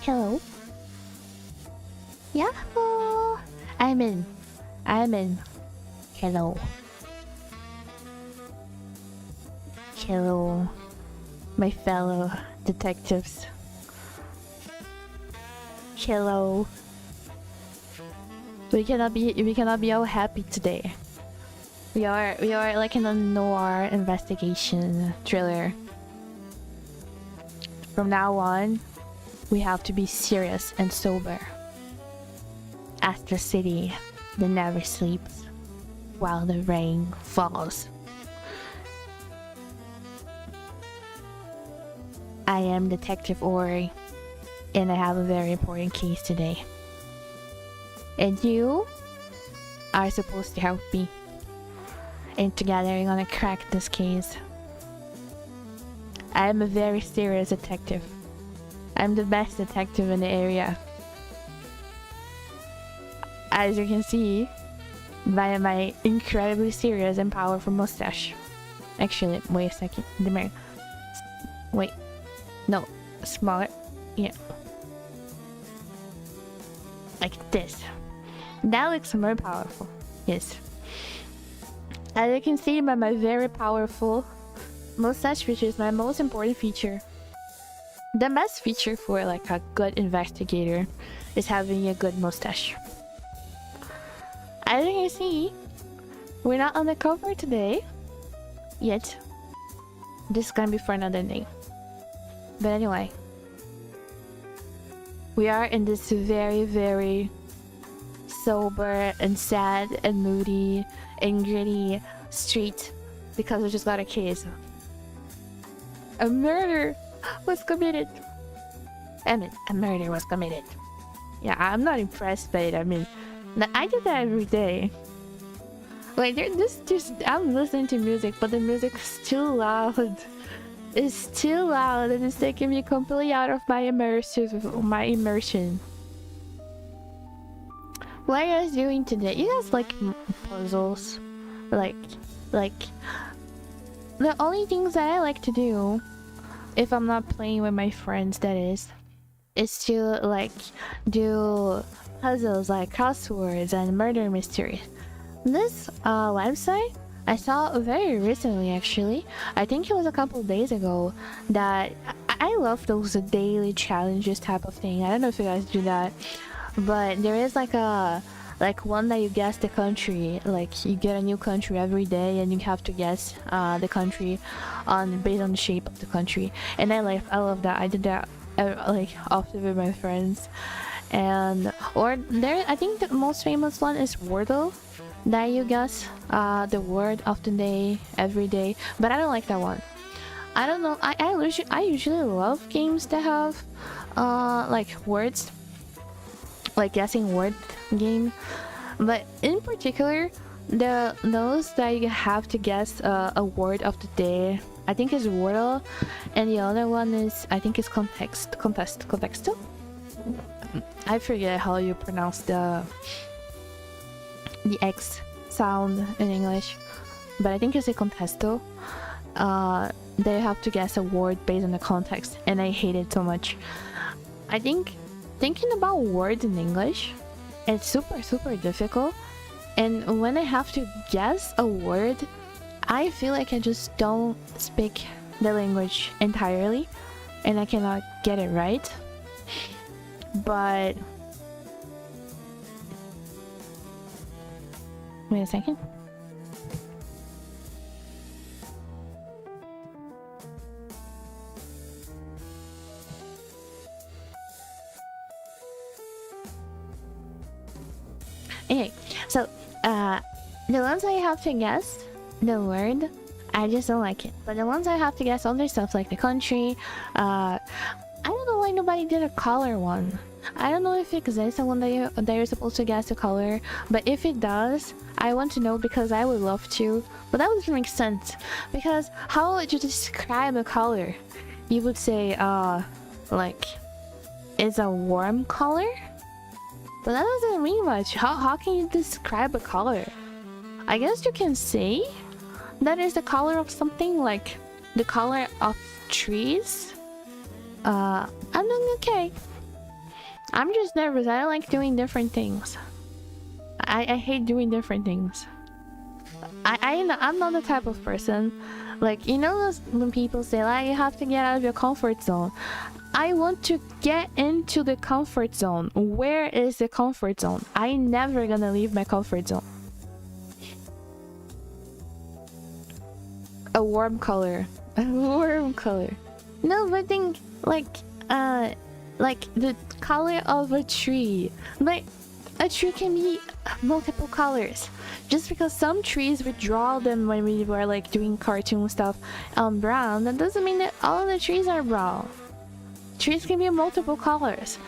Hello. Yahoo! I'm in. Hello. Hello, my fellow detectives. Hello. We cannot be all happy today. We are like in a noir investigation thriller. From now on, we have to be serious and sober. As the city that never sleeps while the rain falls. I am Detective Orie, and I have a very important case today. And you are supposed to help me. And together we're gonna crack this case. I am a very serious detective. I'm the best detective in the area. As you can see by my incredibly serious and powerful mustache. Actually, wait a second. Wait. No. Smaller. Yeah. Like this. That looks more powerful. Yes. As you can see by my very powerful mustache, which is my most important feature. The best feature for like a good investigator is having a good mustache. As you can see, we're not on the cover today yet. This is gonna be for another day. But anyway, we are in this very, very sober and sad and moody and gritty street because we just got a case. A murder was committed. A murder was committed. Yeah, I'm not impressed by it. I mean, I do that every day. Like, I'm listening to music, but the music is too loud. It's too loud and it's taking me completely out of my immersion. What are you guys doing today? You guys like puzzles? Like, the only things that I like to do, if I'm not playing with my friends, that is to like do puzzles like crosswords and murder mysteries. This website I saw very recently, actually. I think it was a couple days ago. That I love those daily challenges type of thing. I don't know if you guys do that, but there is like one that you guess the country. Like you get a new country every day, and you have to guess the country based on the shape of the country. And I love that. I did that like often with my friends. And I think the most famous one is Wordle, that you guess the word of the day every day, but I don't like that one. I don't know. I usually love games that have like words, like guessing word game, but in particular those that you have to guess a word of the day, I think is Wordle, and the other one is I think is contexto. I forget how you pronounce the X sound in English, but I think it's a contesto. They have to guess a word based on the context, and I hate it so much. I think thinking about words in English, it's super difficult, and when I have to guess a word, I feel like I just don't speak the language entirely, and I cannot get it right. But wait a second. Okay, so the ones I have to guess the word, I just don't like it. But the ones I have to guess other stuff like the country, I don't know why nobody did a color one. I don't know if it exists, the one that you're supposed to guess the color, but if it does, I want to know because I would love to. But that doesn't make sense, because how would you describe a color? You would say, like, it's a warm color? But that doesn't mean much. How can you describe a color? I guess you can say that is the color of something, like the color of trees. I'm doing okay. I'm just nervous. I don't like doing different things. I hate doing different things. I'm not the type of person, like, you know those when people say like you have to get out of your comfort zone. I want to get into the comfort zone. Where is the comfort zone? I never gonna leave my comfort zone. A warm color. A warm color. No, but think like the color of a tree. Like a tree can be multiple colors. Just because some trees we draw them when we were like doing cartoon stuff brown, that doesn't mean that all of the trees are brown. Trees can be multiple colors.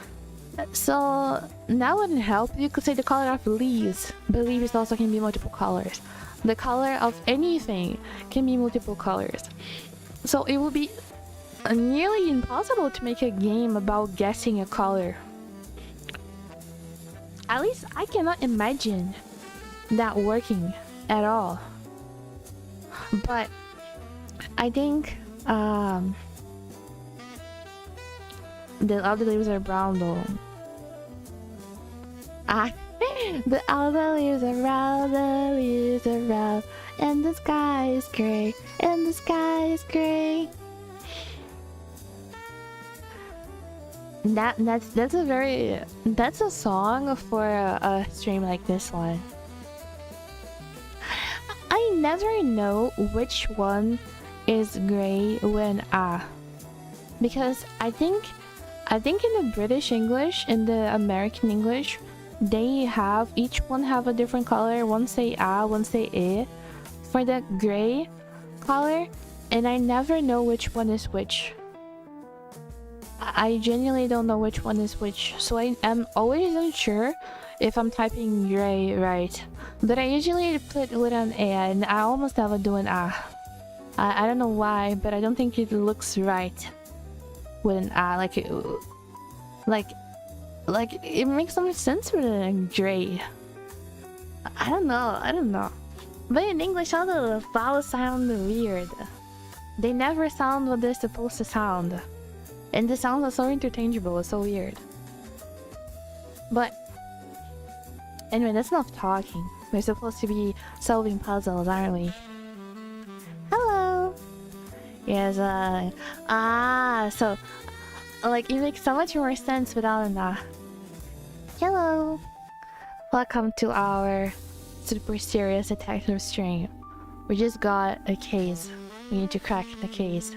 So that wouldn't help. You could say the color of leaves, but leaves also can be multiple colors. The color of anything can be multiple colors. So it would be nearly impossible to make a game about guessing a color. At least I cannot imagine that working at all. But I think the other leaves are brown though. The other leaves are brown, the leaves are brown, and the sky is gray, and the sky is gray. That's a song for a stream like this one. I never know which one is gray when because I think in the British English, in the American English, they have each one have a different color. One say one say for the gray color, and I never know which one is which. I genuinely don't know which one is which, so I am always unsure if I'm typing gray right. But I usually put with an A, and I almost never do an A. I don't know why, but I don't think it looks right with an A. Like it makes so much sense with a gray. I don't know. But in English, all the vowels sound weird. They never sound what they're supposed to sound. And the sounds are so interchangeable, it's so weird. But anyway, that's enough talking. We're supposed to be solving puzzles, aren't we? Hello! Yes, so like it makes so much more sense without an Hello! Welcome to our super serious detective stream. We just got a case. We need to crack the case.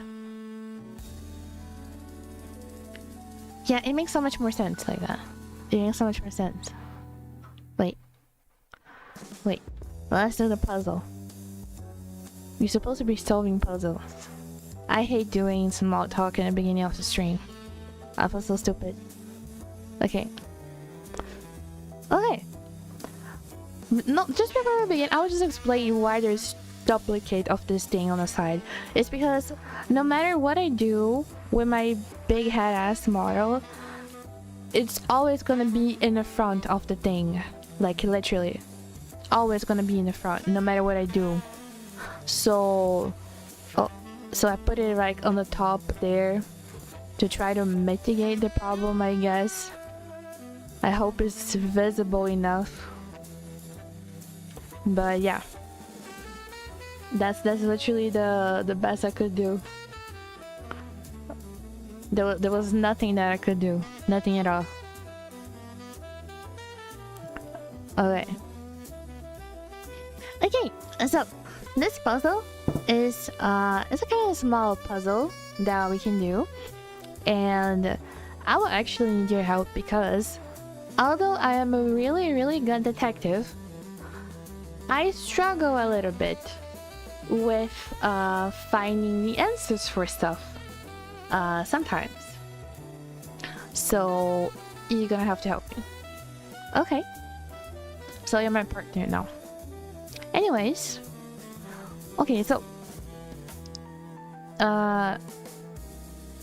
Yeah, it makes so much more sense like that. It makes so much more sense. Wait. Let's do the puzzle. You're supposed to be solving puzzles. I hate doing small talk in the beginning of the stream. I feel so stupid. Okay. No, just before we begin, I will just explain why there's duplicate of this thing on the side. It's because no matter what I do with my big head ass model, it's always gonna be in the front of the thing. Like literally. Always gonna be in the front, no matter what I do. So I put it like on the top there to try to mitigate the problem, I guess. I hope it's visible enough. But yeah. That's literally the best I could do. There was nothing that I could do. Nothing at all. Okay. Okay, so this puzzle is it's a kind of small puzzle that we can do. And I will actually need your help because although I am a really good detective, I struggle a little bit with finding the answers for stuff sometimes. So you're gonna have to help me. Okay. So you're my partner now. Anyways. Okay, so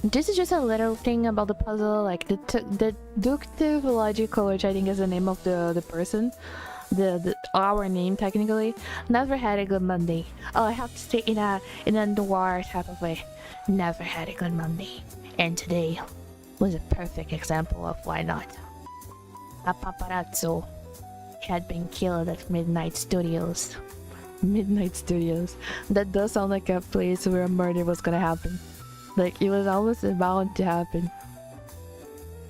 this is just a little thing about the puzzle, like the deductive logical, which I think is the name of the person. Our name technically never had a good Monday. Oh, I have to say in a noir type of way. Never had a good Monday, and today was a perfect example of why not. a paparazzo had been killed at Midnight Studios. Midnight Studios. That does sound like a place where a murder was gonna happen. Like, it was almost bound to happen.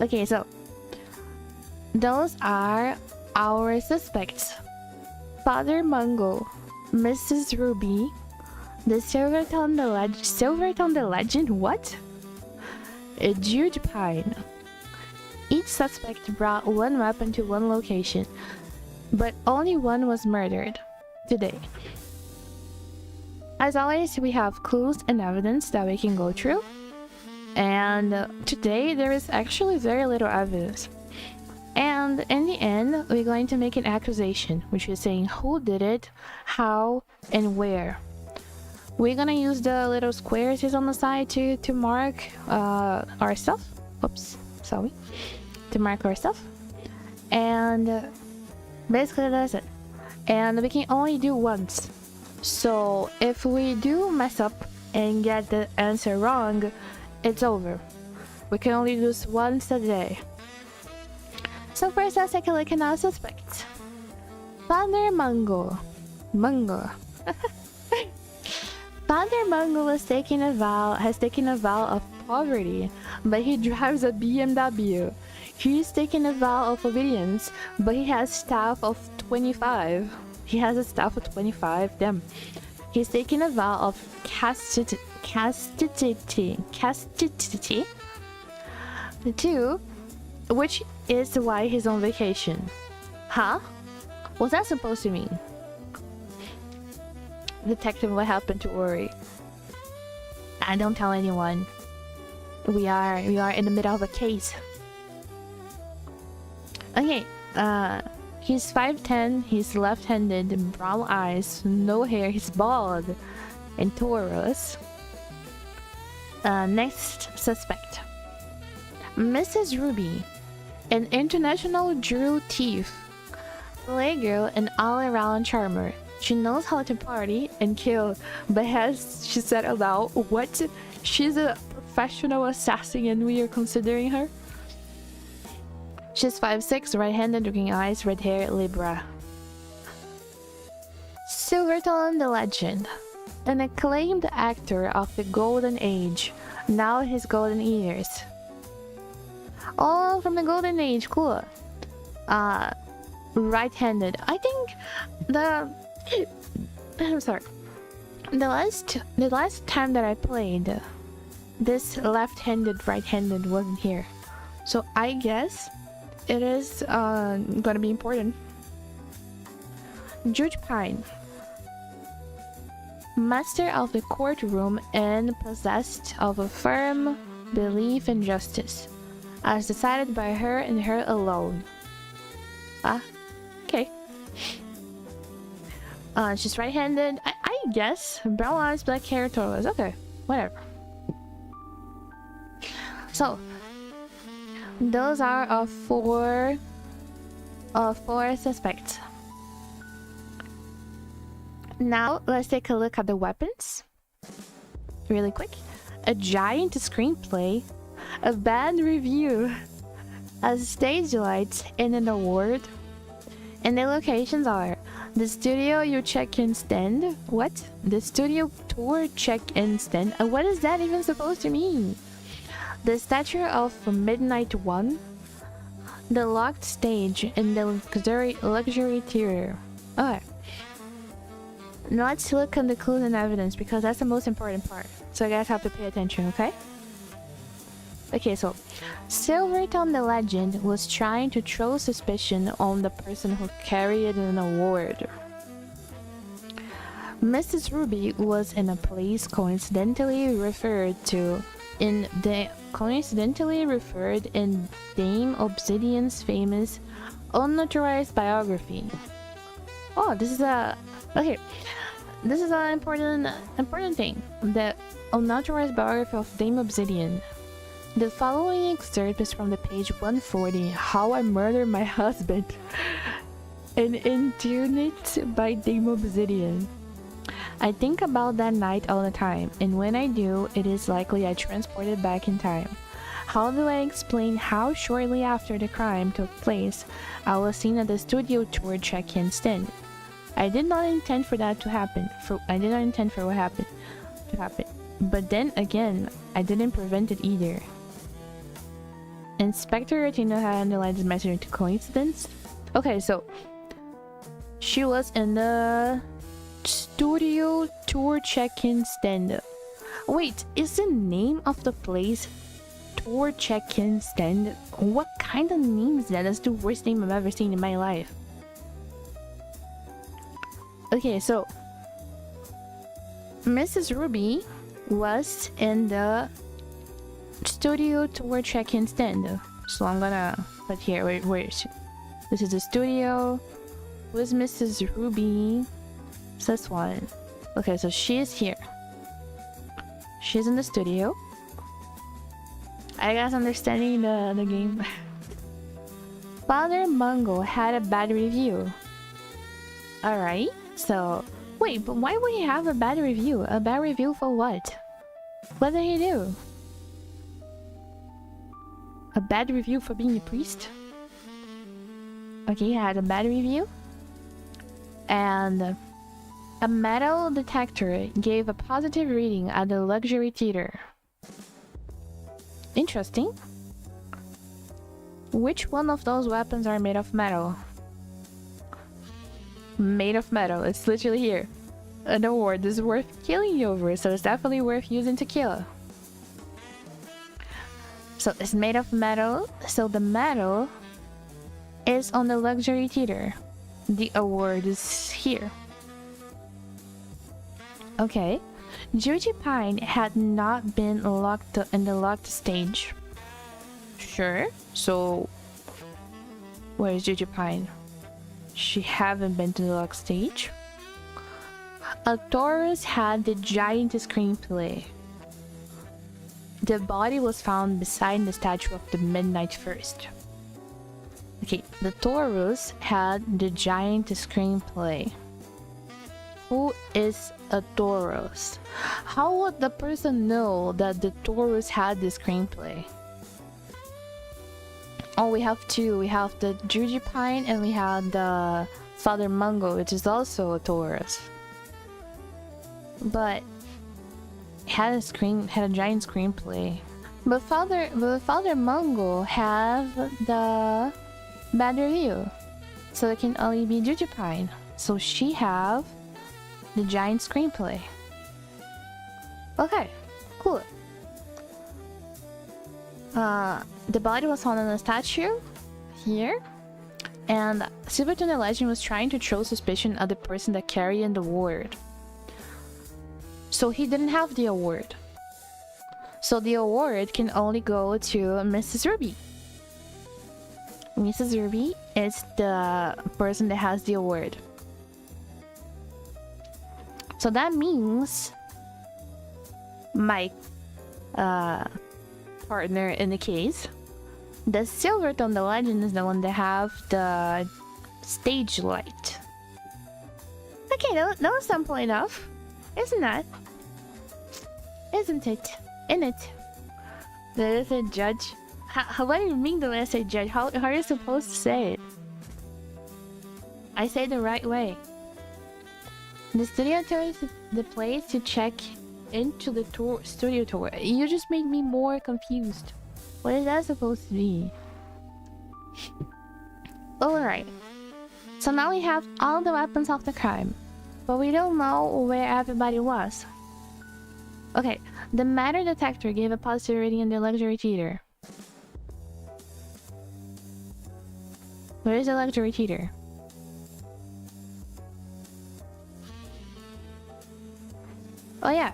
Okay, so those are our suspects. Father Mungo, Mrs. Ruby, the Silverton the Legend, what? A Jude Pine. Each suspect brought one weapon to one location, but only one was murdered today. As always, we have clues and evidence that we can go through, and today there is actually very little evidence. And in the end, we're going to make an accusation, which is saying who did it, how, and where. We're gonna use the little squares on the side to mark ourselves. Oops, sorry. To mark ourselves. And basically that's it. And we can only do once. So if we do mess up and get the answer wrong, it's over. We can only do this once a day. So first, let's take a look at our suspects. Father Mungo. Father Mungo has taken a vow of poverty, but he drives a BMW. He's taken a vow of obedience, but he has staff of 25. He has a staff of 25. Damn. He's taken a vow of chastity. Two, which is why he's on vacation. Huh? What's that supposed to mean? Detective, what happened to Orie? I don't tell anyone. We are in the middle of a case. Okay, he's 5'10", he's left-handed, brown eyes, no hair, he's bald, and Taurus. Next suspect. Mrs. Ruby, an international Drew thief, playgirl, and all-around charmer. She knows how to party and kill, but has she settled out? What? She's a professional assassin and we are considering her? She's 5'6", right-handed, looking eyes, red hair, Libra. Silverton the Legend, an acclaimed actor of the Golden Age, now his golden years. Oh, from the Golden Age, cool. Right-handed. I think I'm sorry. The last time that I played, this left-handed, right-handed wasn't here. So I guess it is gonna be important. Judge Pine, master of the courtroom and possessed of a firm belief in justice, as decided by her and her alone. Okay. She's right-handed. I guess. Brown eyes, black hair, Taurus. Okay, whatever. So, those are our four suspects. Now, let's take a look at the weapons. Really quick. A giant screenplay, a band review, a stage light, and an award. And the locations are the studio you check-in stand. What? The studio tour check-in stand. What is that even supposed to mean? The statue of Midnight One, the locked stage, and the luxury theater. Alright. Now let's look at the clues and evidence because that's the most important part. So you guys have to pay attention, okay? Okay, so Silverton the Legend was trying to throw suspicion on the person who carried an award. Mrs. Ruby was in a place coincidentally referred in Dame Obsidian's famous unauthorized biography. Oh, this is an important thing. The unauthorized biography of Dame Obsidian. The following excerpt is from the page 140, How I Murdered My Husband, an Intunit by Dame Obsidian. I think about that night all the time, and when I do, it is likely I transported back in time. How do I explain how shortly after the crime took place, I was seen at the studio tour check-in stand? I did not intend for that to happen. I did not intend for what happened to happen. But then again, I didn't prevent it either. Inspector Retino had analyzed this message into coincidence. Okay, so she was in the studio tour check-in stand. Wait, is the name of the place tour check-in stand? What kind of name is that? That's the worst name I've ever seen in my life. Okay, so Mrs. Ruby was in the studio tour check-in stand. So I'm gonna put here, where is she? This is the studio. Who's Mrs. Ruby? It's this one. Okay, so she is here. She's in the studio. I guess understanding the game. Father Mungo had a bad review. Alright, so wait, but why would he have a bad review? A bad review for what? What did he do? A bad review for being a priest? Okay, he had a bad review. And a metal detector gave a positive reading at the luxury theater. Interesting. Which one of those weapons are made of metal? Made of metal. It's literally here. An award is worth killing you over, so it's definitely worth using to kill. So it's made of metal. So the metal is on the luxury theater. The award is here. Okay. Juji Pine had not been locked in the locked stage. Sure. So where is Juji Pine? She haven't been to the locked stage. A Taurus had the giant screenplay. The body was found beside the statue of the Midnight First. Okay, the Taurus had the giant screenplay. Who is a Taurus? How would the person know that the Taurus had the screenplay? Oh, we have two. We have the Juji Pine and we have the Father Mungo, which is also a Taurus. But had a giant screenplay. But Father Mungo have the bad review, so it can only be Juji Pine. So she have the giant screenplay. Okay, cool. The body was found on a statue here, and Silverton Legend was trying to throw suspicion at the person that carried in the award. So he didn't have the award. So the award can only go to Mrs. Ruby. Mrs. Ruby is the person that has the award. So that means my partner in the case, the Silverton the Legend, is the one that have the stage light. Okay, that was simple enough, isn't that? Isn't it? In it. Did I say judge? What do you mean when I say judge? How are you supposed to say it? I say the right way. The studio tour is the place to check into the studio tour. You just made me more confused. What is that supposed to be? Alright. So now we have all the weapons of the crime. But we don't know where everybody was. Okay, the metal detector gave a positive rating in the luxury theater. Where is the luxury theater? Oh yeah.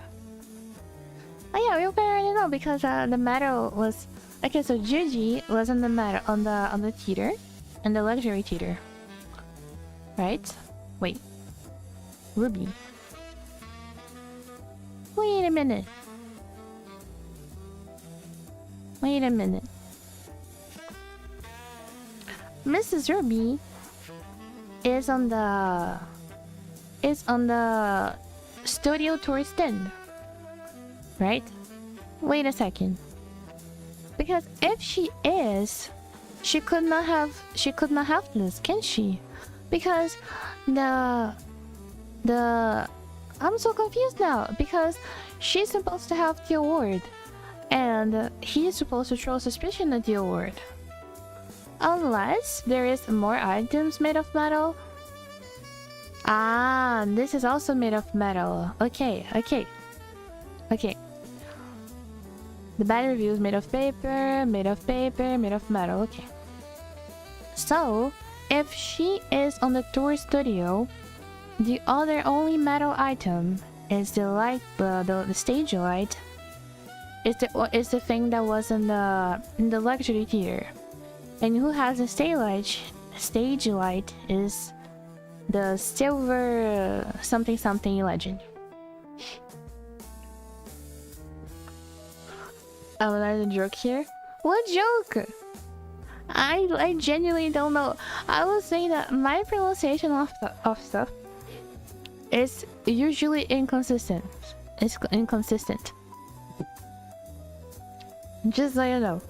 Oh yeah, we already know because the metal was okay. So Gigi was on the metal on the theater, and the luxury theater. Right? Wait. Ruby. Wait a minute. Wait a minute. Mrs. Ruby is on the studio tour stand, right? Wait a second. Because if she is, she could not have this, can she? Because the I'm so confused now, because she's supposed to have the award and he's supposed to throw suspicion at the award. Unless there is more items made of metal. Ah, this is also made of metal. Okay. The bad review is made of paper, made of metal. Okay. So, if she is on the tour studio, the other only metal item is the light, the stage light. Is the thing that was in the luxury tier. And who has the stage light is the silver something legend. Another joke here. What joke? I genuinely don't know. I will say that my pronunciation of stuff is usually inconsistent. It's inconsistent. Just so you know.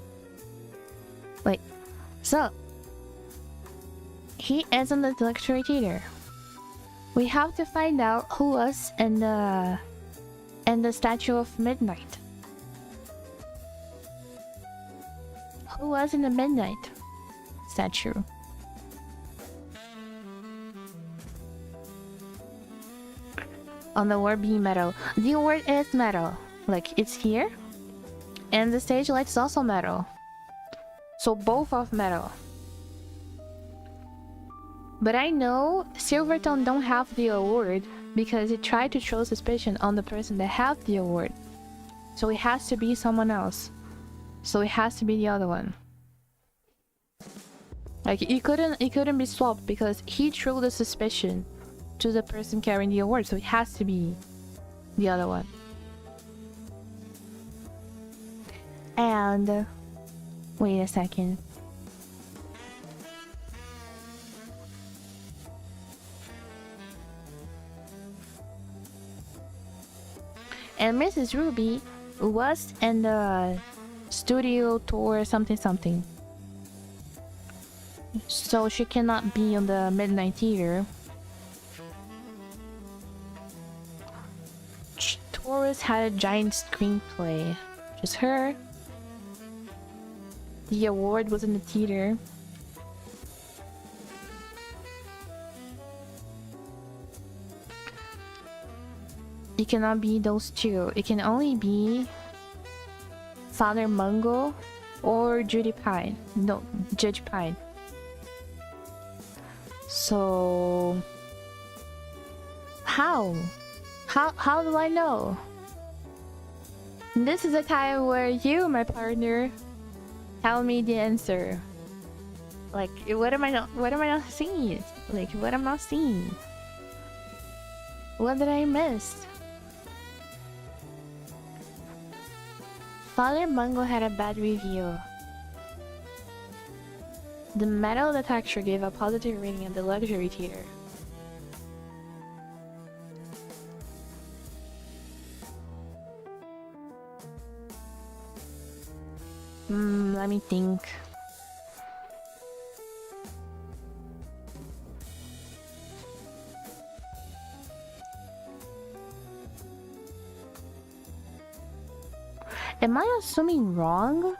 Like, so he is in the luxury theater. We have to find out who was in the Statue of Midnight. Who was in the Midnight statue? On the word being metal. The word is metal. Like, it's here. And the stage light is also metal. So both of metal. But I know Silvertone don't have the award because it tried to throw suspicion on the person that have the award. So it has to be someone else. So it has to be the other one. Like, it couldn't be swapped because he threw the suspicion to the person carrying the award, so it has to be the other one. And wait a second. And Mrs. Ruby was in the studio tour something. So she cannot be on the Midnight Theater. Taurus had a giant screenplay. Just her. The award was in the theater. It cannot be those two. It can only be Father Mungo or Judy Pine. No, Judge Pine. So how do I know? This is a time where you, my partner, tell me the answer. Like, what am I not seeing? Like, what am I not seeing? What did I miss? Father Mungo had a bad review. The metal detector gave a positive rating at the luxury theater. Let me think. Am I assuming wrong?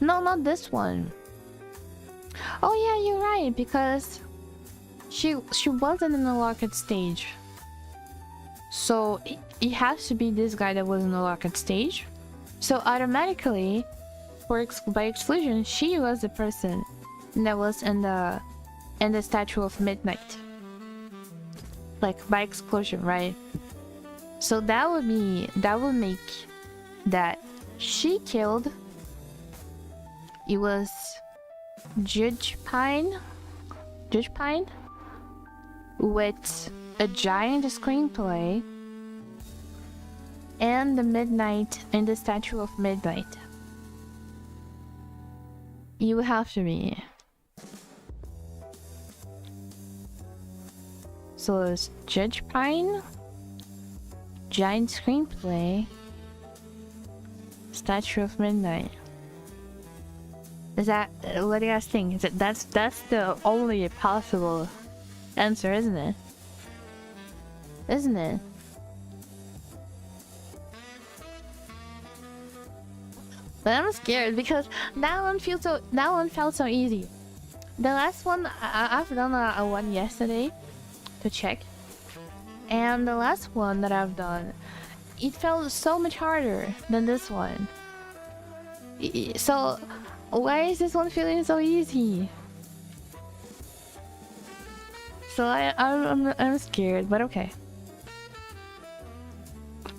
No, not this one. Oh yeah, you're right, because she wasn't in the locket stage. So it has to be this guy that was in the locket stage. So automatically, by exclusion, she was the person that was in the Statue of Midnight. Like, by exclusion, right? So that would make that she killed. It was Judge Pine with a giant screenplay and the Statue of Midnight. You have to be. So it's Judge Pine, giant screenplay, Statue of Midnight. Is that what do you guys think? Is it that's the only possible answer, isn't it? Isn't it? But I'm scared because that one felt so easy. The last one I've done a one yesterday to check, and the last one that I've done, it felt so much harder than this one. So why is this one feeling so easy? So I'm scared, but okay.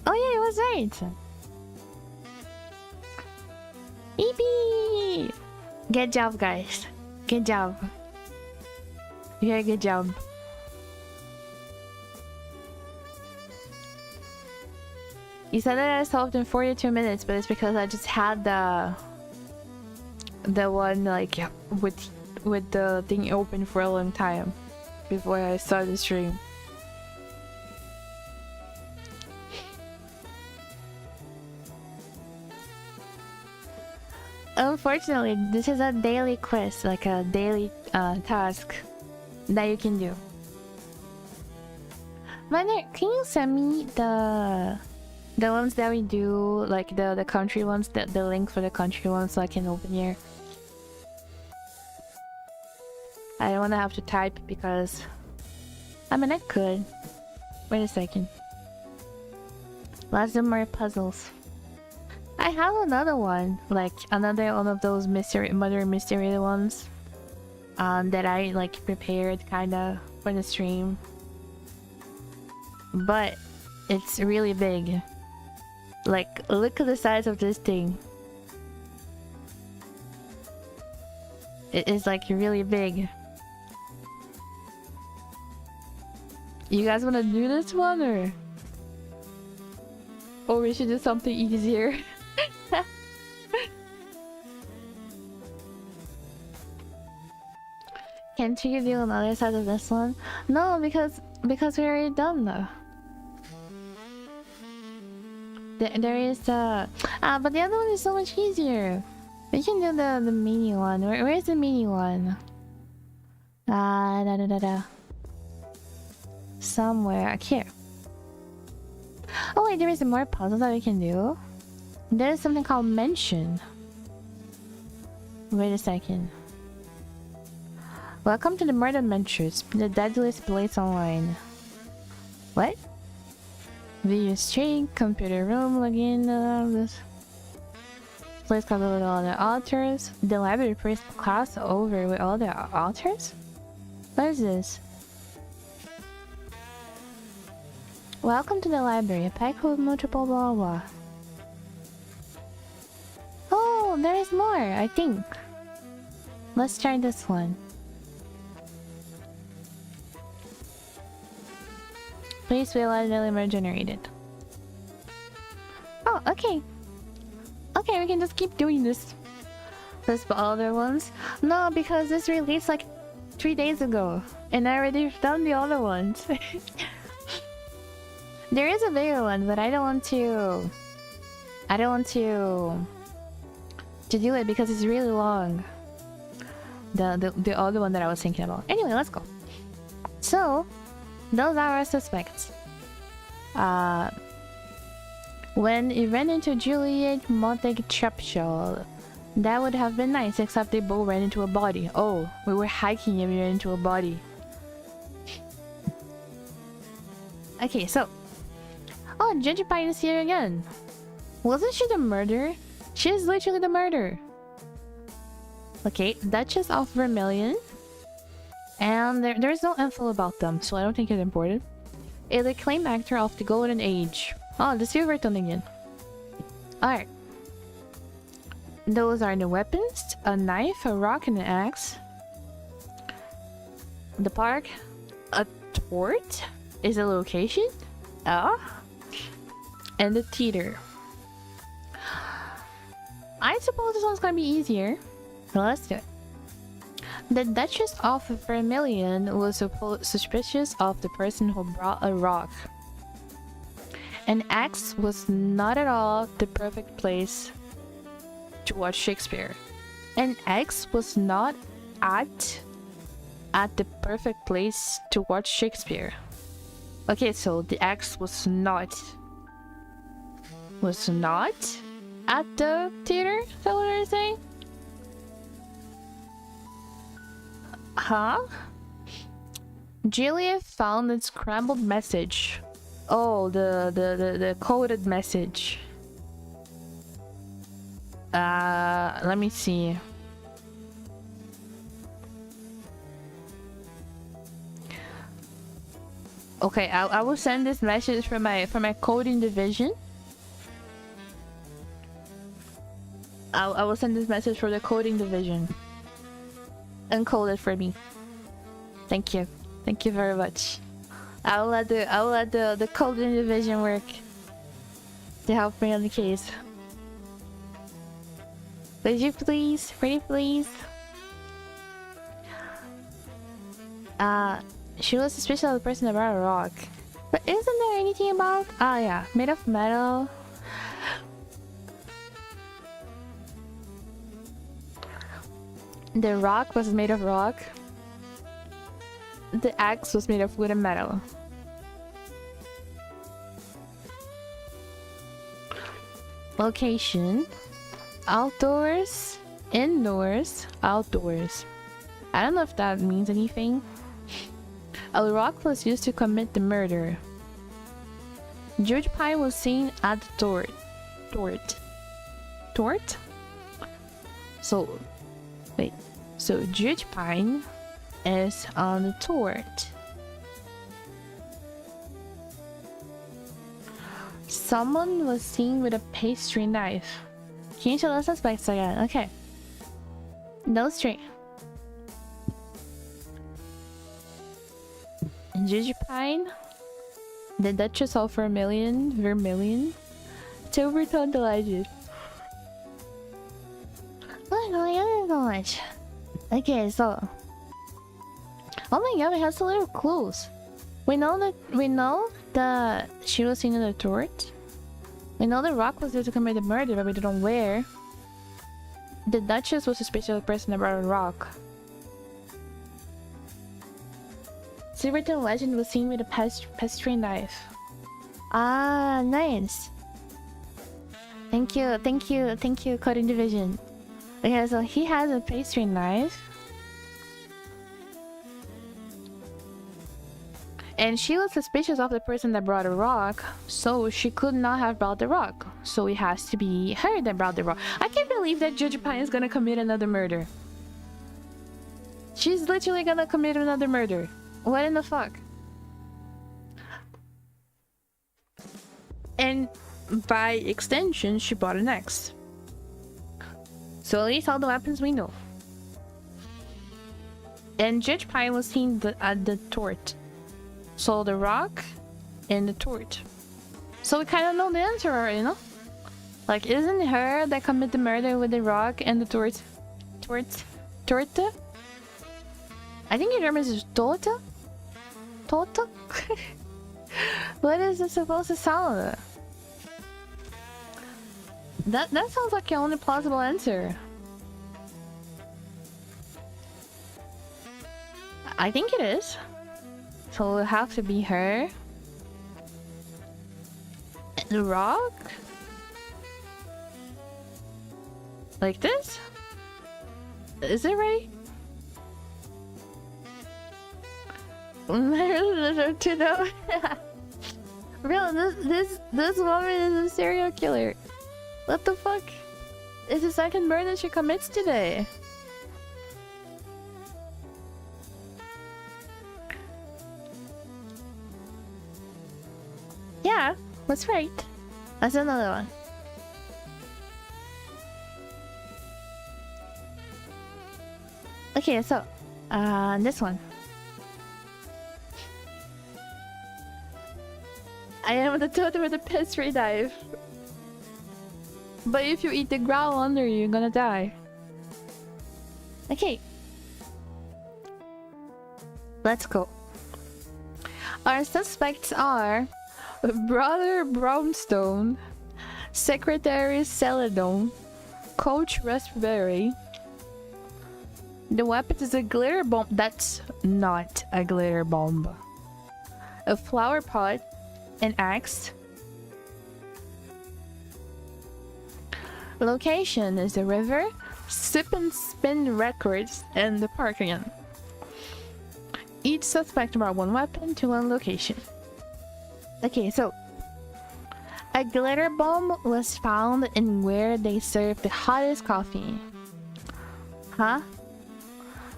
Oh yeah, it was right. Yippee! Good job, guys. Good job. Very good job. You said that I solved in 42 minutes, but it's because I just had the one like with the thing open for a long time before I started the stream. Unfortunately, this is a daily quest, like a daily task that you can do. Miner, can you send me the ones that we do, like the country ones, the link for the country ones, so I can open here? I don't want to have to type because I mean I could. Wait a second. Let's do more puzzles. I have another one, like another one of those murder mystery ones, that I like prepared kinda for the stream, but it's really big. Like, look at the size of this thing. It is like really big. You guys wanna do this one or we should do something easier? Can't you do another side of this one? No, because we already done though. There is but the other one is so much easier. We can do the mini one. Where's the mini one? Somewhere here. Oh wait, there is more puzzles that we can do. There is something called mention. Wait a second. Welcome to the Murder Adventures, the deadliest place online. What? Video stream, computer room, login, this place covered with all the authors. The library priest class over with all the authors? What is this? Welcome to the library, a pack with multiple blah blah. Oh, there is more, I think. Let's try this one. Please realize element generated. Oh, okay. Okay, we can just keep doing this. This for other ones. No, because this released like 3 days ago, and I already done the other ones. There is a bigger one, but I don't want to do it because it's really long. The other one that I was thinking about. Anyway, let's go. So, those are our suspects. When he ran into Juliet Montague-Chapchal, that would have been nice, except they both ran into a body. Oh, we were hiking and we ran into a body. Okay, so... Oh, Gingerpie is here again. Wasn't she the murderer? She is literally the murderer. Okay, Duchess of Vermilion. And there's no info about them, so I don't think it's important. A acclaimed actor of the Golden Age. Oh, the Silverton again. Alright. Those are the weapons. A knife, a rock, and an axe. The park. A tort is a location. Ah. And the theater. I suppose this one's gonna be easier. So let's do it. The Duchess of Vermilion was suspicious of the person who brought a rock. An axe was not at all the perfect place to watch Shakespeare. And X was not at the perfect place to watch Shakespeare. Okay, so the X was not at the theater? Is that what you're saying? Huh? Julia found a scrambled message. Oh, the coded message. Let me see. Okay, I will send this message for my coding division. I will send this message for the coding division. Encode it for me. Thank you. Thank you very much. I will let the coding division work to help me on the case. Would you please? Pretty please? She was suspicious of the person that brought a rock. But isn't there anything about... Ah, yeah. Made of metal. The rock was made of rock. The axe was made of wood and metal. Location. Outdoors. Indoors. Outdoors. I don't know if that means anything. A rock was used to commit the murder. George Pine was seen at the Tort? So, wait. So, George Pine is on the tort. Someone was seen with a pastry knife. Can you show the suspects again? Okay. No string. George Pine, the Duchess of Vermilion, Silvertone the Legend. Oh my gosh. Okay, so. Oh my god, we have some little clues. We know that she was seen in the tort. We know the rock was used to commit the murder, but we don't know where. The Duchess was suspicious of the person that brought a rock. Silvertone Legend was seen with a pastry knife. Ah, nice. Thank you, coding division. Okay, so he has a pastry knife. And she was suspicious of the person that brought a rock, so she could not have brought the rock. So it has to be her that brought the rock. I can't believe that Judge Pine is gonna commit another murder. She's literally gonna commit another murder. What in the fuck? And by extension, she bought an axe. So at least all the weapons we know. And Judge Pine was seen at the tort. So the rock and the tort. So we kind of know the answer already, you know? Like, isn't it her that committed the murder with the rock and the tort? Torta? I think your German is torta? Torta? What is it supposed to sound? That sounds like the only plausible answer. I think it is. So it'll have to be her. The rock? Like this? Is it right? I really don't to know. Real, this woman is a serial killer. What the fuck? It's the second murder she commits today. Yeah, that's right. That's another one. Okay, so this one. I am the totem with a pastry knife. But if you eat the ground under you, you're gonna die. Okay. Let's go. Our suspects are Brother Brownstone, Secretary Celadon, Coach Raspberry. The weapon is a glitter bomb. That's not a glitter bomb. A flower pot, an axe. Location is the river, Sip and Spin Records, and the park again. Each suspect brought one weapon to one location. Okay, so a glitter bomb was found in where they serve the hottest coffee. Huh?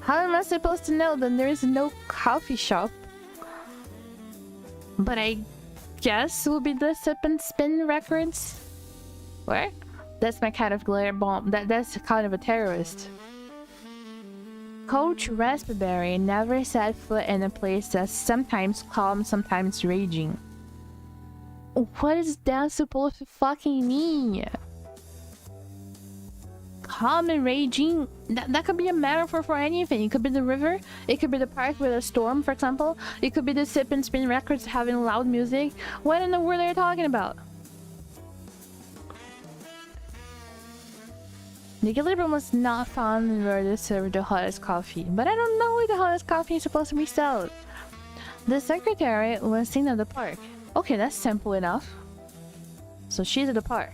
How am I supposed to know that there is no coffee shop? But I guess it will be the Sip and Spin Records. Where? That's my kind of glitter bomb. That's kind of a terrorist. Coach Raspberry never set foot in a place that's sometimes calm, sometimes raging. What is that supposed to fucking mean? Calm and raging? That could be a metaphor for anything. It could be the river. It could be the park with a storm, for example. It could be the Sip and Spin Records having loud music. What in the world are you talking about? The glitter bomb was not found in where they serve the hottest coffee. But I don't know where the hottest coffee is supposed to be sold. The secretary was seen at the park. Okay, that's simple enough. So she's at the park.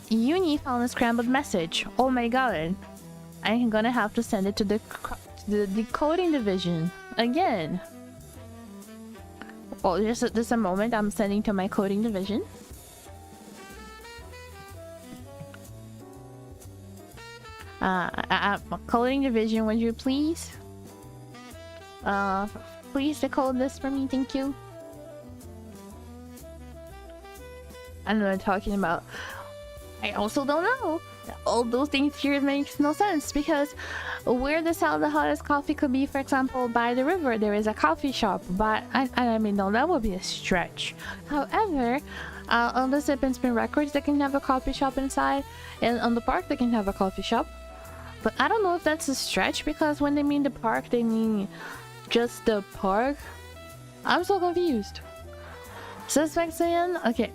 Uni found a scrambled message. Oh my god. I'm gonna have to send it to the decoding division. Again. Oh, just a moment. I'm sending to my coding division. Coding division, would you please? Please decode this for me, thank you. I don't know what I'm talking about. I also don't know. All those things here makes no sense because where they sell the hottest coffee could be, for example, by the river. There is a coffee shop, but I mean, no, that would be a stretch. However, on the Sip and Spin Records, they can have a coffee shop inside, and on the park, they can have a coffee shop. But I don't know if that's a stretch because when they mean the park, they mean just the park. I'm so confused. Suspects again? Okay.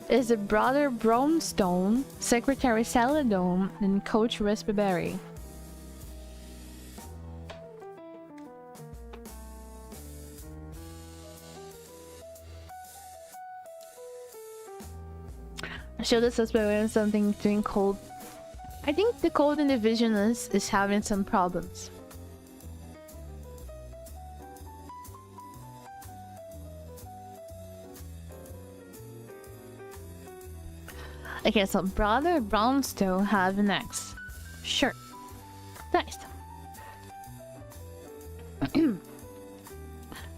Is the brother Brownstone, Secretary Saladone, and Coach Raspberry. Show the suspect something doing cold. I think the coding division is having some problems. Okay, so brother Brownstone have an X. Sure. Nice.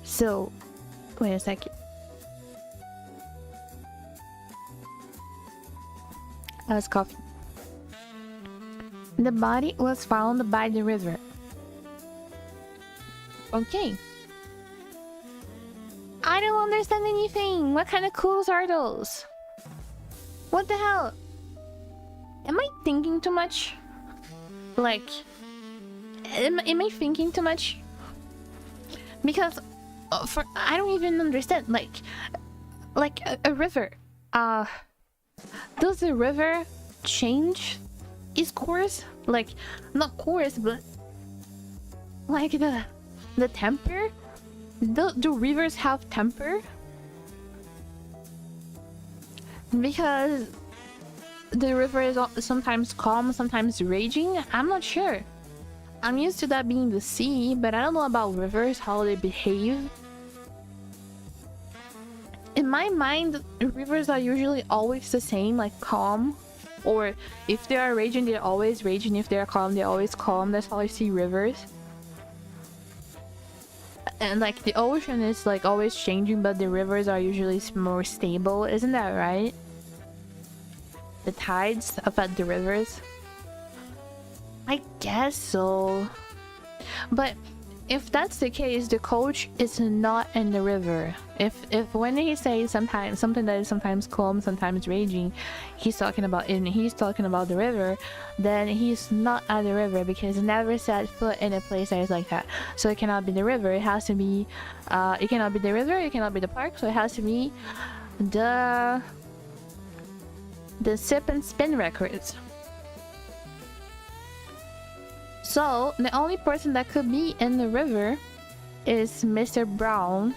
So, wait a second. That's coffee. The body was found by the river. Okay. I don't understand anything. What kind of clues are those? What the hell? Am I thinking too much? Like, am I thinking too much? Because I don't even understand. Like a river. Does the river change its course? Like, not course, but like the temper? Do rivers have temper? Because the river is sometimes calm, sometimes raging. I'm not sure. I'm used to that being the sea, but I don't know about rivers, how they behave. In my mind, rivers are usually always the same, like calm. Or if they are raging, they're always raging. If they're calm, they're always calm. That's how I see rivers. And like the ocean is like always changing, but the rivers are usually more stable. Isn't that right? The tides affect the rivers. I guess so. But if that's the case, the coach is not in the river. If when he says sometimes something that is sometimes calm, sometimes raging, he's talking about the river, then he's not at the river because he never set foot in a place that is like that. So it cannot be the river. It has to be it cannot be the river, it cannot be the park, so it has to be the sip and spin records. So the only person that could be in the river is Mr. Brown,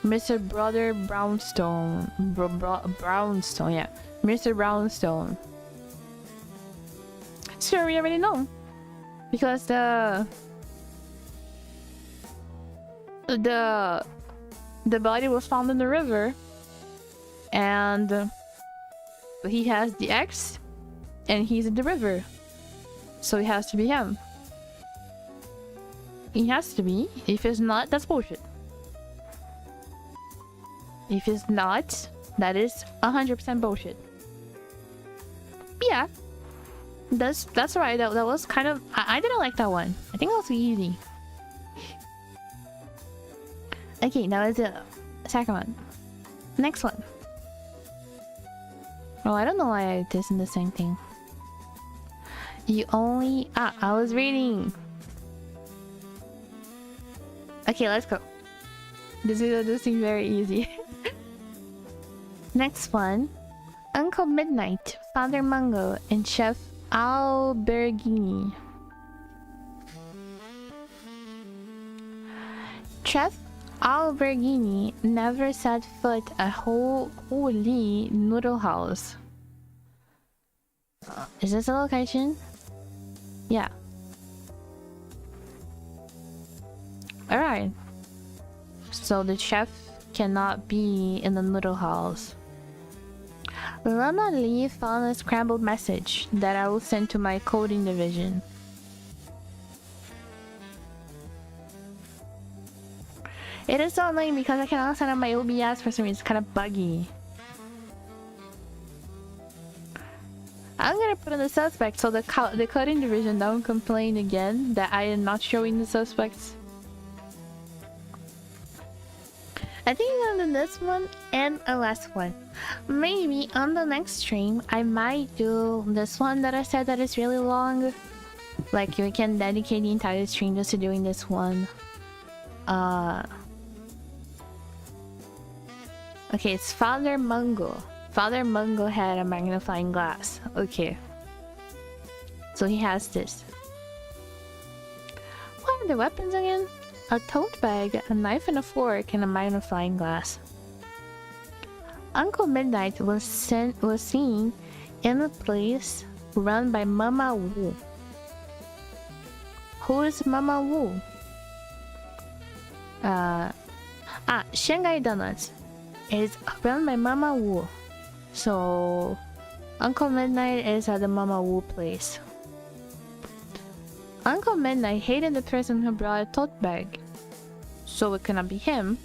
Mr. Brother Brownstone, Brownstone, yeah, Mr. Brownstone. Sure, we already know, because the body was found in the river, and he has the X, and he's in the river, so it has to be him. He has to be. If it's not, that's bullshit. If it's not, that is 100% bullshit. Yeah, that's right. That was kind of. I didn't like that one. I think it was easy. Okay, now it's the second one. Next one. Oh, I don't know why I did the same thing. You only... I was reading. Okay, let's go. This seems very easy. Next one. Uncle Midnight, Father Mungo, and Chef Alberghini. Chef Alberghini never set foot at Holy Noodle House. Is this a location? Yeah. Alright. So the chef cannot be in the noodle house. Lana Lee found a scrambled message that I will send to my coding division. It is so annoying because I cannot set up my OBS for some reason. It's kind of buggy. I'm gonna put in the suspect so the coding division don't complain again that I am not showing the suspects. I think I'm on this one and a last one. Maybe on the next stream I might do this one that I said that is really long. Like we can dedicate the entire stream just to doing this one. Okay, it's Father Mungo. Father Mungo had a magnifying glass. Okay. So he has this. What are the weapons again? A tote bag, a knife and a fork, and a magnifying glass. Uncle Midnight was seen in a place run by Mama Wu. Who is Mama Wu? Shanghai Donuts is run by Mama Wu. So Uncle Midnight is at the Mama Wu place. Uncle Midnight hated the person who brought a tote bag. So it cannot be him.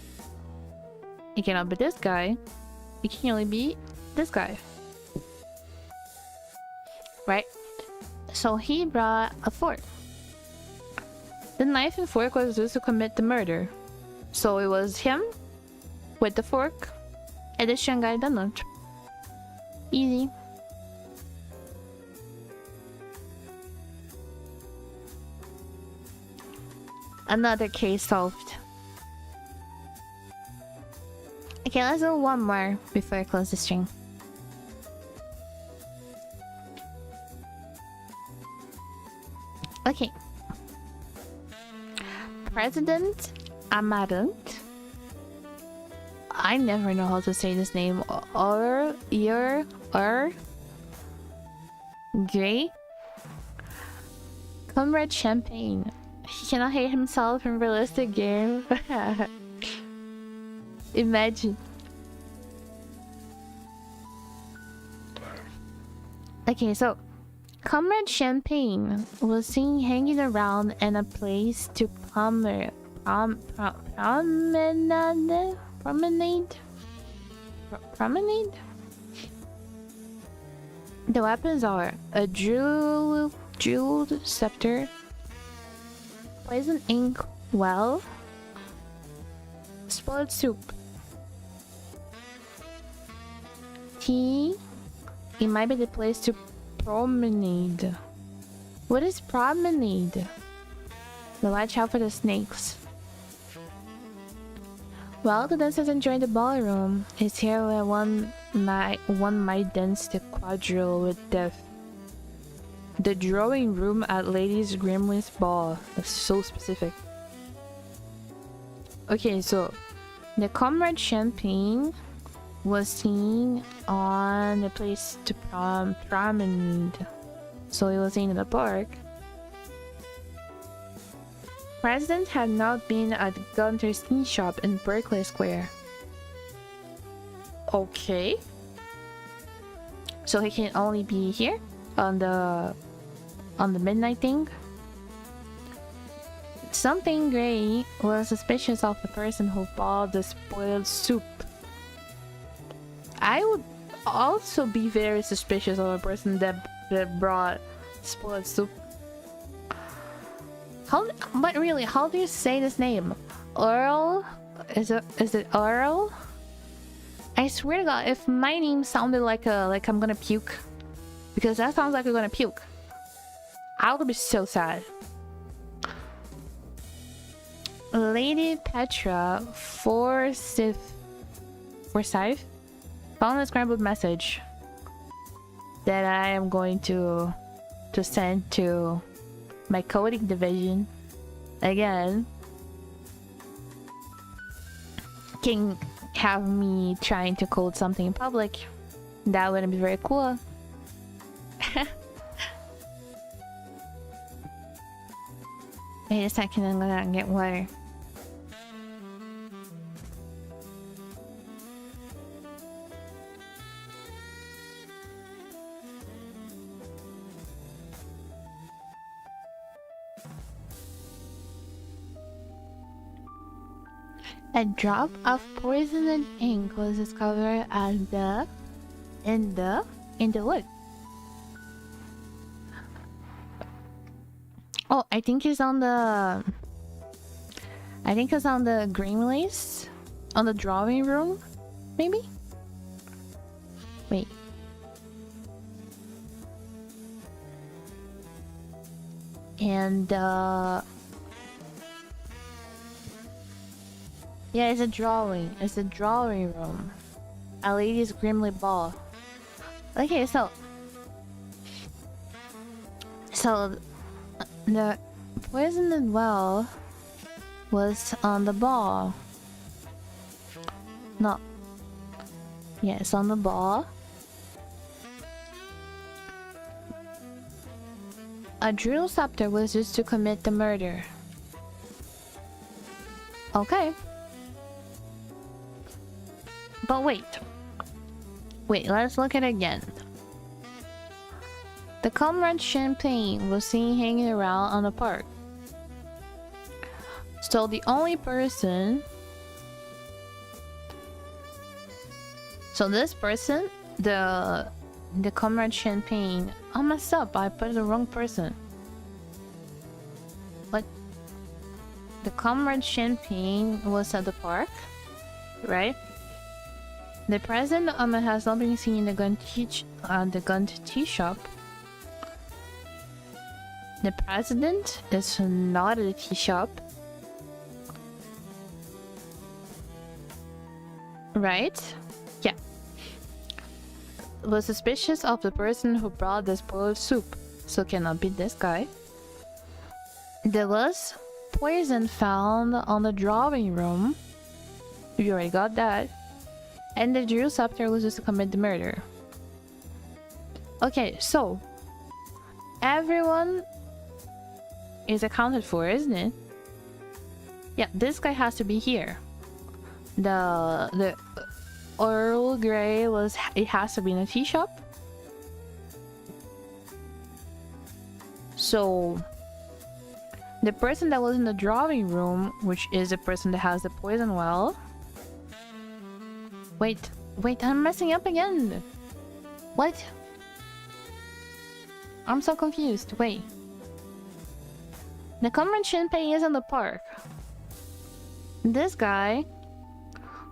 It cannot be this guy. It can only be this guy. Right? So he brought a fork. The knife and fork was used to commit the murder. So it was him with the fork and the Shanghai donut. Easy. Another case solved. Okay, let's do one more before I close the stream. Okay. President Amaranth. I never know how to say this name. Gray. Comrade Champagne. He cannot hate himself in realistic game. Imagine. Okay, so Comrade Champagne was seen hanging around in a place to promenade. The weapons are a jeweled scepter, poison ink well, spoiled soup, tea. It might be the place to promenade. What is promenade? Watch out for the snakes. Well, the dancers enjoying the ballroom is here where one one might dance the quadrille with death. The drawing room at Ladies Grimley's ball. That's so specific. Okay, so the Comrade Champagne was seen on the place to promenade. So it was seen in the park. President had not been at Gunter's tea shop in Berkeley Square. Okay. So he can only be here on the midnight thing. Something gray was suspicious of the person who bought the spoiled soup. I would also be very suspicious of a person that brought spoiled soup. But really, how do you say this name? Earl? Is it Earl? I swear to God, if my name sounded like I'm gonna puke, because that sounds like I'm gonna puke, I would be so sad. Lady Petra Forsyth found a scrambled message that I am going to send to my coding division again. Can have me trying to code something in public. That wouldn't be very cool. Wait a second, I'm gonna get water. A drop of poisoned ink was discovered in the wood. Oh, I think it's on the green list, on the drawing room, maybe. Wait. And yeah, it's a drawing. It's a drawing room. A lady's grimly ball. Okay, so the poisoned well was on the ball. No. Yeah, it's on the ball. A drill scepter was used to commit the murder. Okay. But wait, let's look at it again. The Comrade Champagne was seen hanging around on the park. So the only person... So this person, the Comrade Champagne... I messed up, I put the wrong person. What? The Comrade Champagne was at the park, right? The president has not been seen in the gun tea shop. The president is not at the tea shop. Right? Yeah. Was suspicious of the person who brought the spoiled soup, so cannot be this guy. There was poison found on the drawing room. We already got that. And the drill scepter was used to commit the murder. Okay, so everyone is accounted for, isn't it? Yeah, this guy has to be here. The Earl Grey it has to be in a tea shop. So the person that was in the drawing room, which is the person that has the poison well. Wait, I'm messing up again. What? I'm so confused. Wait. The Comrade Champagne is in the park. This guy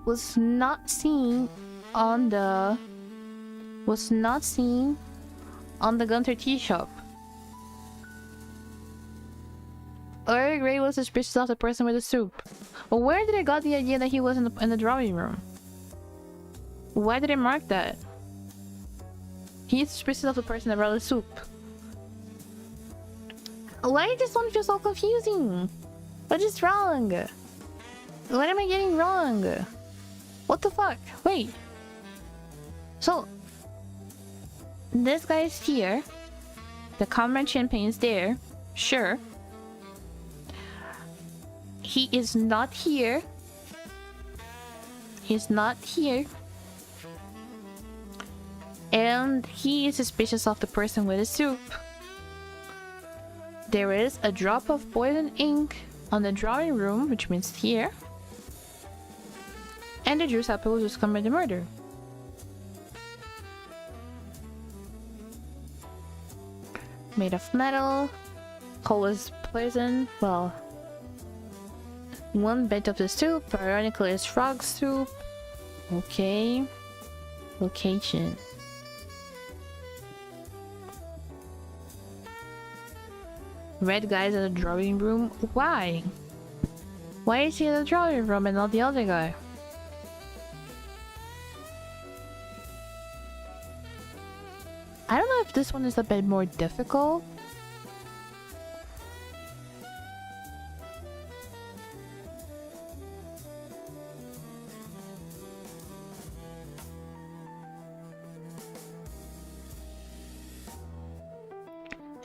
was not seen on the Gunter tea shop. Orie Grey was suspicious of the person with the soup. But where did I got the idea that he was in the drawing room? Why did I mark that? He's suspicious of the person that brought the soup. Why did this one feel so confusing? What is wrong? What am I getting wrong? What the fuck? Wait. So, this guy is here. The comrade champagne is there. Sure. He is not here. He's not here. And he is suspicious of the person with the soup. There is a drop of poison ink on the drawing room, which means here. And the juice apple just commit the murder. Made of metal. Coal is poison. Well, one bit of the soup, ironically, is frog soup. Okay. Location. Red guy's in the drawing room. Why? Why is he in the drawing room and not the other guy? I don't know if this one is a bit more difficult.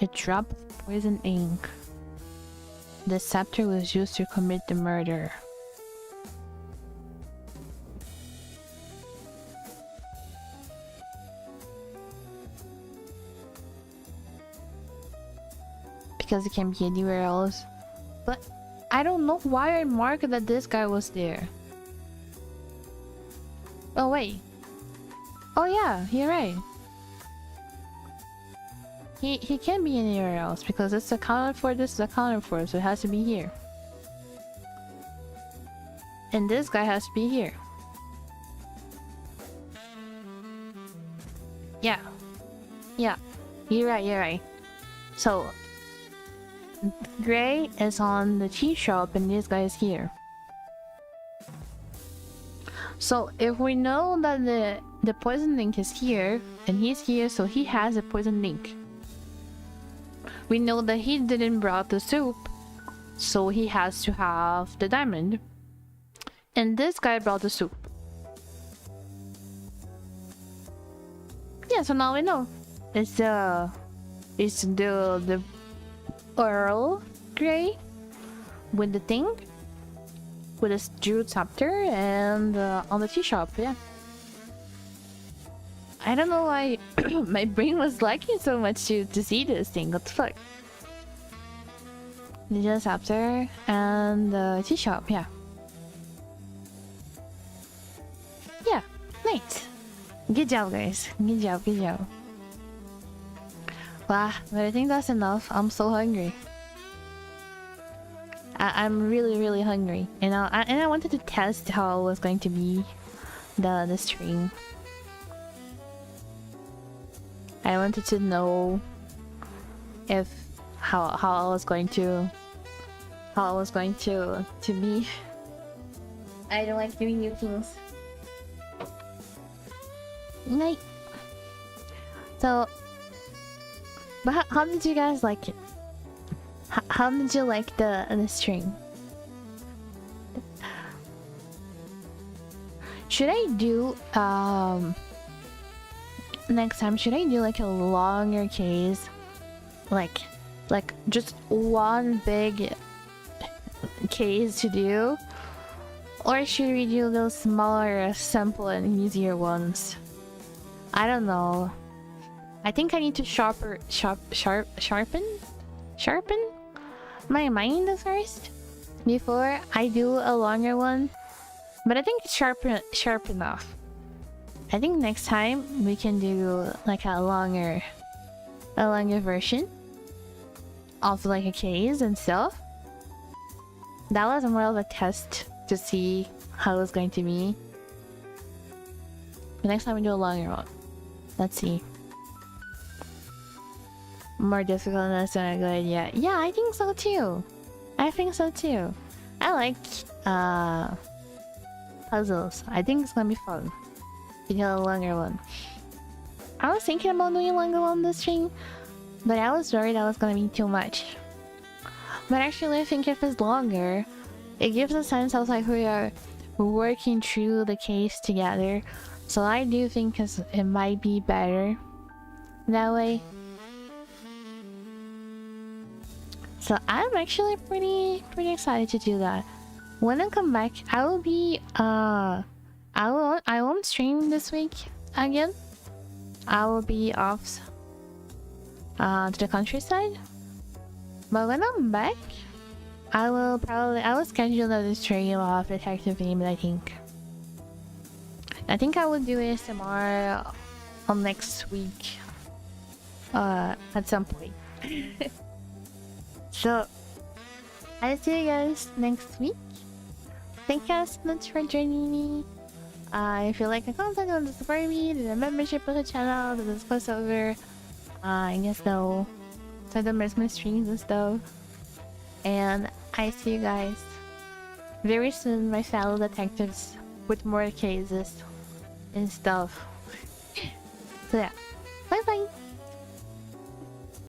A drop of poison ink. The scepter was used to commit the murder. Because it can be anywhere else. But I don't know why I marked that this guy was there. Oh wait. Oh yeah, you're right. He can't be anywhere else because it's accounted for, this is accounted for, so it has to be here. And this guy has to be here. Yeah. Yeah. You're right. So Gray is on the tea shop and this guy is here. So if we know that the poison link is here and he's here, so he has a poison link. We know that he didn't brought the soup, so he has to have the diamond. And this guy brought the soup. Yeah, so now we know. It's the Earl Grey with the thing, with his jeweled scepter, and on the tea shop. Yeah. I don't know why my brain was liking so much to see this thing. What the fuck? The jeweled scepter and the tea shop. Yeah. Yeah. Nice. Good job, guys. Good job. Wow, but I think that's enough. I'm so hungry. I'm really hungry, and I wanted to test how it was going to be the stream. I wanted to know if how I was going to be. I don't like doing new things. Night. So, but how did you guys like it? How did you like the stream? Should I do next time? Should I do like a longer case, like just one big case to do, or should we do those smaller, simple, and easier ones? I don't know. I think I need to sharpen my mind first before I do a longer one. But I think it's sharp enough. I think next time we can do like a longer version of like a case and stuff. That was more of a test to see how it's going to be. The next time we do a longer one. Let's see. More difficult than that's not a good idea. Yeah, I think so too. I like puzzles. I think it's gonna be fun. to do a longer one. I was thinking about doing a longer one this stream, but I was worried that was gonna be too much. But actually, I think if it's longer, it gives a sense of like we are working through the case together. So I do think it might be better that way. So I'm actually pretty excited to do that. When I come back, I will be I won't stream this week again. I will be off to the countryside. But when I'm back, I will schedule another stream of Detective Game, I think. I think I will do ASMR on next week. At some point. So I'll see you guys next week. Thank you so much for joining me. If you like the content, want to support me, there's a membership of the channel, there's a crossover. I guess so I don't miss my streams and stuff. And I see you guys very soon, my fellow detectives, with more cases and stuff. So yeah.